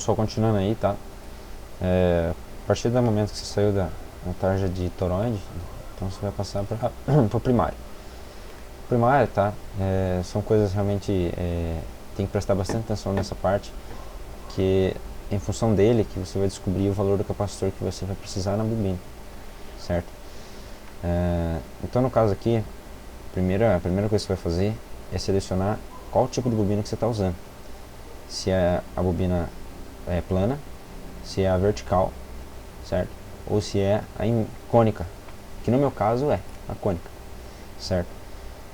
só continuando aí, tá? A partir do momento que você saiu da tarja de toroide, então você vai passar para o primário. Primário, tá? São coisas realmente, tem que prestar bastante atenção nessa parte, que em função dele que você vai descobrir o valor do capacitor que você vai precisar na bobina, certo? Então no caso aqui, a primeira coisa que você vai fazer é selecionar qual tipo de bobina que você está usando. Se é a bobina plana, se é a vertical, certo? Ou se é a cônica, que no meu caso é a cônica, certo?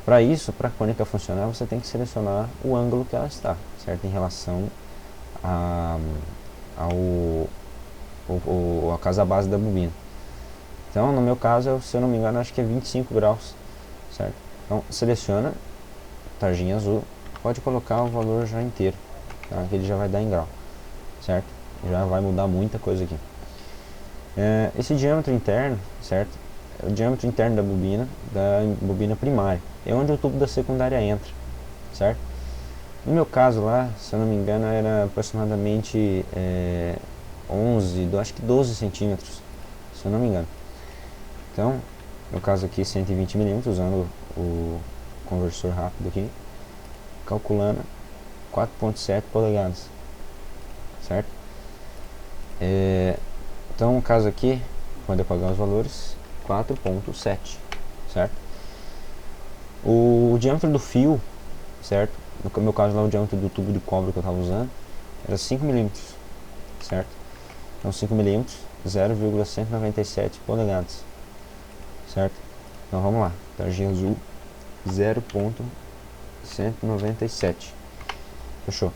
Para isso, para a cônica funcionar, você tem que selecionar o ângulo que ela está, certo? Em relação a casa base da bobina. Então, no meu caso, se eu não me engano, acho que é 25 graus, certo? Então, seleciona, tarjinha azul, pode colocar o valor já inteiro, tá? Que ele já vai dar em grau, certo? Já vai mudar muita coisa aqui. Esse diâmetro interno, certo? É o diâmetro interno da bobina primária. É onde o tubo da secundária entra, certo? No meu caso lá, se eu não me engano, era aproximadamente 11, acho que 12 centímetros, se eu não me engano. Então, no caso aqui 120 milímetros, usando o conversor rápido aqui, calculando 4.7 polegadas, certo? Então, no caso aqui, quando eu pagar os valores, 4.7, certo? O diâmetro do fio, certo? No meu caso lá, o diâmetro do tubo de cobre que eu estava usando era 5 milímetros, certo? Então 5 milímetros, 0,197 polegadas, certo? Então vamos lá, tarjinha azul, 0,197, fechou?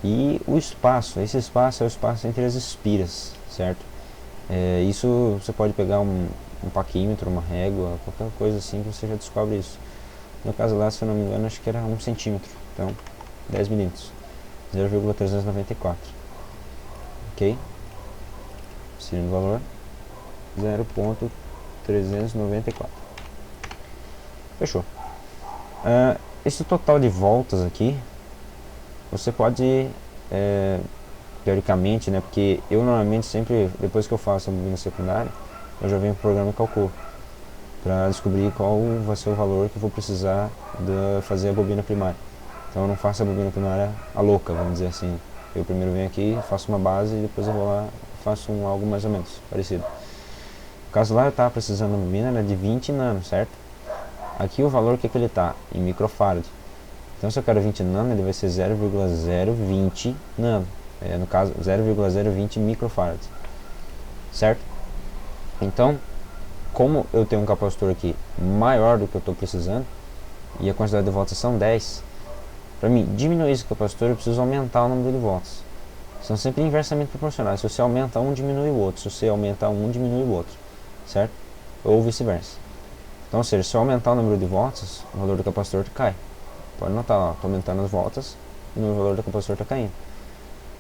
E o espaço, esse espaço é o espaço entre as espiras, certo? Isso você pode pegar um paquímetro, uma régua, qualquer coisa assim que você já descobre isso. No caso lá, se eu não me engano, acho que era 1 centímetro, então 10 milímetros, 0,394, ok? Segundo valor, 0,394, fechou. Esse total de voltas aqui, você pode, teoricamente, né, porque eu normalmente sempre, depois que eu faço a bobina secundária, eu já venho com o programa e calculo, para descobrir qual vai ser o valor que eu vou precisar de fazer a bobina primária. Então eu não faço a bobina primária a louca, vamos dizer assim. Eu primeiro venho aqui, faço uma base e depois eu vou lá e faço algo mais ou menos parecido. No caso lá eu estava precisando da bobina, era de 20 nano, certo? Aqui o valor que ele está em microfarad. Então se eu quero 20 nano, ele vai ser 0,020 nano. No caso 0,020 microfarad, certo? Então, como eu tenho um capacitor aqui maior do que eu estou precisando, e a quantidade de voltas são 10, para mim diminuir esse capacitor eu preciso aumentar o número de voltas. São sempre inversamente proporcionais. Se você aumenta um, diminui o outro. Se você aumenta um, diminui o outro, certo? Ou vice-versa. Então, ou seja, se eu aumentar o número de voltas, o valor do capacitor cai. Pode notar lá, estou aumentando as voltas e o valor do capacitor está caindo.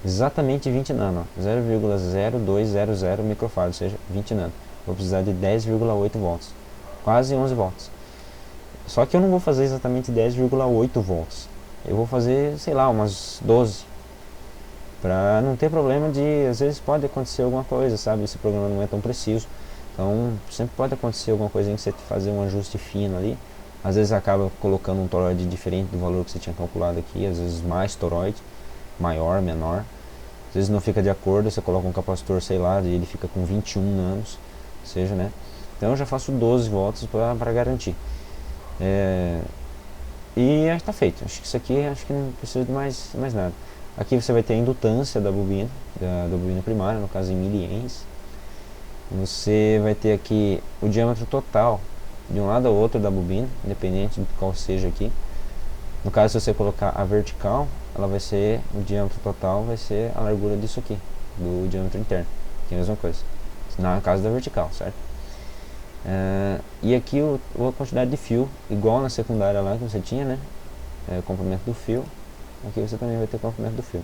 Exatamente 20 nano, 0,0200 microfarad, ou seja, 20 nano. Vou precisar de 10,8 volts, quase 11 volts. Só que eu não vou fazer exatamente 10,8 volts. Eu vou fazer, sei lá, umas 12. Para não ter problema de, às vezes pode acontecer alguma coisa, sabe? Esse programa não é tão preciso. Então, sempre pode acontecer alguma coisa em que você fazer um ajuste fino ali. Às vezes acaba colocando um toroide diferente do valor que você tinha calculado aqui. Às vezes mais toroide, maior, menor. Às vezes não fica de acordo, você coloca um capacitor, sei lá, e ele fica com 21 nanos. Seja, né? Então eu já faço 12 volts para garantir. E está feito. Acho que isso aqui acho que não precisa de mais nada. Aqui você vai ter a indutância da bobina, da bobina primária, no caso em miliamps. Você vai ter aqui o diâmetro total de um lado ao outro da bobina, independente de qual seja aqui. No caso, se você colocar a vertical, ela vai ser, o diâmetro total vai ser a largura disso aqui, do diâmetro interno, que é a mesma coisa, na caso da vertical, certo? E aqui a quantidade de fio, igual na secundária lá que você tinha, né? Comprimento do fio. Aqui você também vai ter comprimento do fio.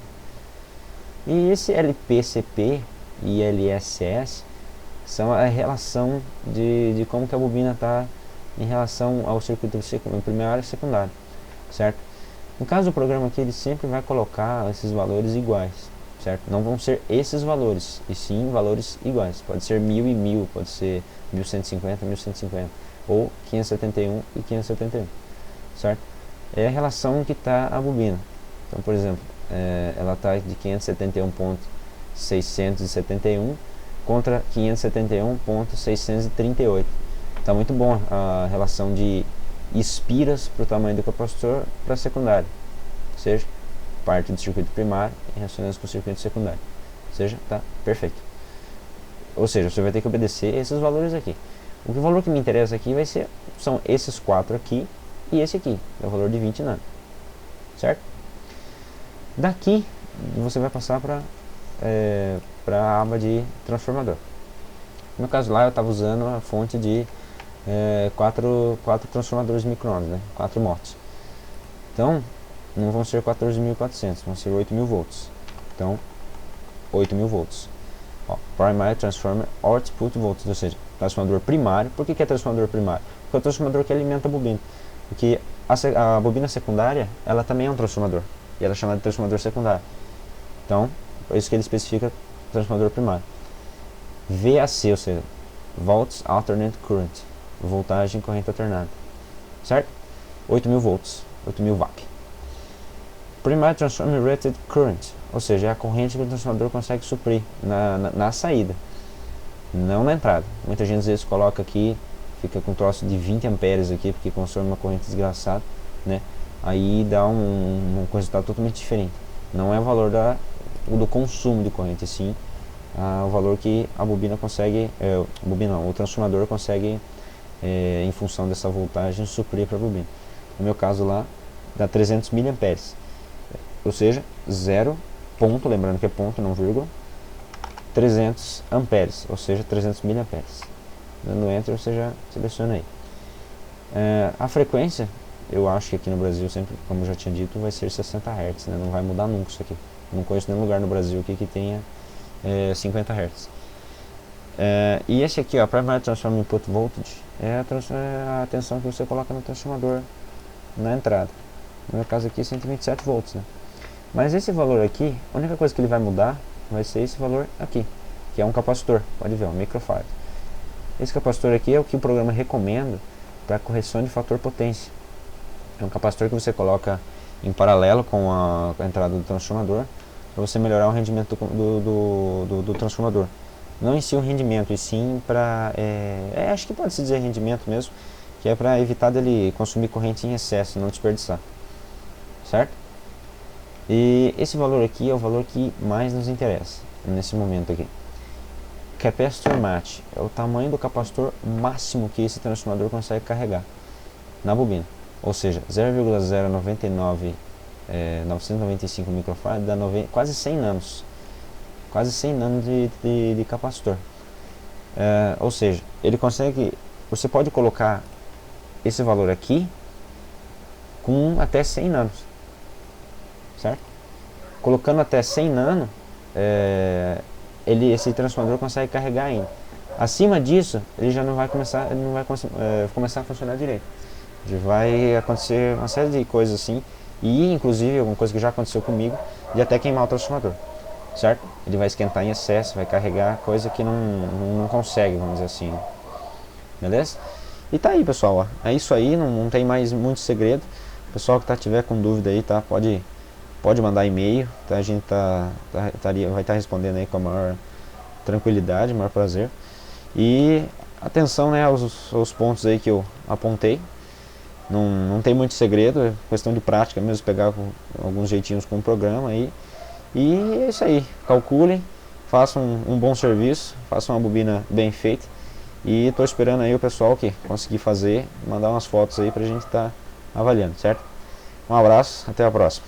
E esse LPCP e LSS são a relação de como que a bobina está em relação ao circuito primário e secundário, certo? No caso do programa aqui, ele sempre vai colocar esses valores iguais, certo? Não vão ser esses valores, e sim valores iguais. Pode ser 1000 e 1000, pode ser 1150 e 1150, ou 571 e 571, certo? É a relação que está a bobina. Então, por exemplo, ela está de 571.671 contra 571.638. Está muito bom a relação de espiras para o tamanho do capacitor para secundário, ou seja, parte do circuito primário em ressonância com o circuito secundário, ou seja, está perfeito. Ou seja, você vai ter que obedecer esses valores aqui. O valor que me interessa aqui são esses 4 aqui e esse aqui, é o valor de 20 nano, certo? Daqui você vai passar para a aba de transformador. No meu caso lá eu estava usando a fonte de 4 transformadores de micro-ondas, né? 4 motos. Então não vão ser 14.400, vão ser 8.000 volts. Então 8.000 volts. Ó, primary transformer output volts, ou seja, transformador primário. Por que é transformador primário? Porque é o transformador que alimenta a bobina. Porque a bobina secundária, ela também é um transformador, e ela é chamada de transformador secundário. Então, por isso que ele especifica transformador primário. VAC, ou seja, Volts Alternate Current, voltagem corrente alternada, certo? 8.000 volts, 8.000 VAC. Primary Transformer Rated Current, ou seja, é a corrente que o transformador consegue suprir na saída, não na entrada. Muita gente às vezes coloca aqui, fica com um troço de 20 amperes aqui, porque consome uma corrente desgraçada, né? Aí dá um resultado totalmente diferente. Não é o valor do consumo de corrente, sim o valor que a bobina consegue, o transformador consegue, em função dessa voltagem, suprir para a bobina. No meu caso lá, dá 300 miliamperes, ou seja, 0 ponto, lembrando que é ponto, não vírgula, 300 amperes, ou seja, 300 miliamperes. Dando Enter, você já seleciona aí. A frequência, eu acho que aqui no Brasil, sempre, como eu já tinha dito, vai ser 60 Hz, né? Não vai mudar nunca isso aqui. Não conheço nenhum lugar no Brasil aqui que tenha 50 Hz. E esse aqui, ó, Primary Transformer Input Voltage, é a tensão que você coloca no transformador na entrada. No meu caso aqui, 127 volts, né? Mas esse valor aqui, a única coisa que ele vai mudar vai ser esse valor aqui, que é um capacitor, pode ver, um microfarad. Esse capacitor aqui é o que o programa recomenda para correção de fator potência. É um capacitor que você coloca em paralelo com a entrada do transformador, para você melhorar o rendimento do transformador. Não em si o rendimento, e sim para, acho que pode se dizer rendimento mesmo, que é para evitar dele consumir corrente em excesso, não desperdiçar, certo? E esse valor aqui é o valor que mais nos interessa nesse momento aqui. Capacitor match é o tamanho do capacitor máximo que esse transformador consegue carregar na bobina, ou seja, 0,0995 microfarad dá quase 100 nanos, quase 100 nanos de capacitor. Ou seja, ele consegue, você pode colocar esse valor aqui com até 100 nanos, certo? Colocando até 100 nano, esse transformador consegue carregar ainda. Acima disso, ele já não vai começar, começar a funcionar direito. Vai acontecer uma série de coisas assim, e inclusive alguma coisa que já aconteceu comigo, de até queimar o transformador, certo? Ele vai esquentar em excesso, vai carregar coisa que não consegue, vamos dizer assim, né? Beleza? E tá aí, pessoal, ó. É isso aí, não tem mais muito segredo. O pessoal que tiver com dúvida aí, tá? Pode mandar e-mail, tá? A gente vai estar respondendo aí com a maior tranquilidade, maior prazer. E atenção, né, aos pontos aí que eu apontei. Não tem muito segredo, é questão de prática mesmo, pegar alguns jeitinhos com o programa aí. E é isso aí, calculem, façam um bom serviço, façam uma bobina bem feita. E estou esperando aí o pessoal que conseguir fazer, mandar umas fotos aí pra gente estar avaliando, certo? Um abraço, até a próxima.